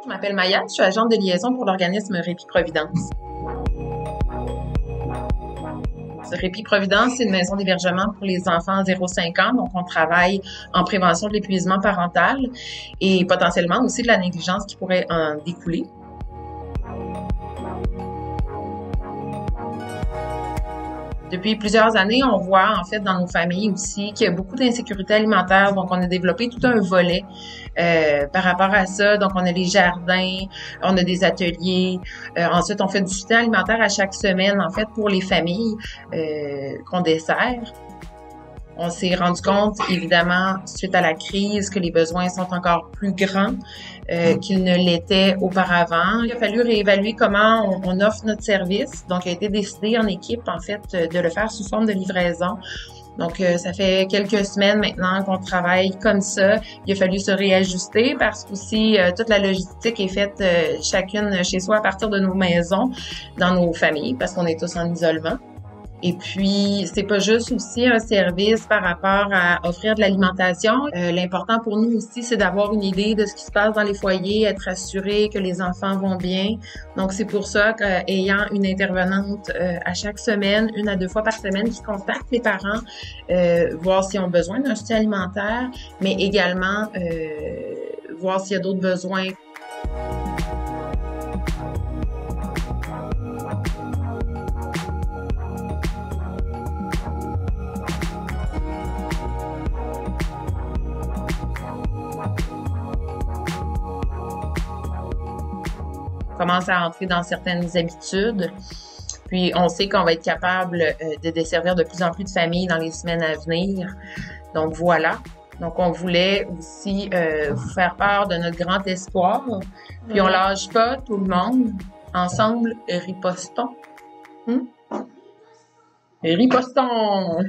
Je m'appelle Maya, je suis agente de liaison pour l'organisme Répit Providence. Répit Providence, c'est une maison d'hébergement pour les enfants 0-5 ans. Donc, on travaille en prévention de l'épuisement parental et potentiellement aussi de la négligence qui pourrait en découler. Depuis plusieurs années, on voit en fait dans nos familles aussi qu'il y a beaucoup d'insécurité alimentaire. Donc, on a développé tout un volet par rapport à ça. Donc, on a les jardins, on a des ateliers. Ensuite, on fait du soutien alimentaire à chaque semaine, en fait, pour les familles qu'on dessert. On s'est rendu compte, évidemment, suite à la crise, que les besoins sont encore plus grands qu'ils ne l'étaient auparavant. Il a fallu réévaluer comment on offre notre service. Donc, il a été décidé en équipe, en fait, de le faire sous forme de livraison. Donc, ça fait quelques semaines maintenant qu'on travaille comme ça. Il a fallu se réajuster parce qu'aussi, toute la logistique est faite chacune chez soi à partir de nos maisons, dans nos familles, parce qu'on est tous en isolement. Et puis, c'est pas juste aussi un service par rapport à offrir de l'alimentation. L'important pour nous aussi, c'est d'avoir une idée de ce qui se passe dans les foyers, être assuré que les enfants vont bien. Donc, c'est pour ça qu'ayant une intervenante à chaque semaine, 1 à 2 fois par semaine, qui contacte les parents, voir s'ils ont besoin d'un soutien alimentaire, mais également voir s'il y a d'autres besoins. Commence à entrer dans certaines habitudes. Puis, on sait qu'on va être capable de desservir de plus en plus de familles dans les semaines à venir. Donc, voilà. Donc, on voulait aussi vous faire part de notre grand espoir. Puis, on lâche pas, tout le monde. Ensemble, ripostons. Ripostons!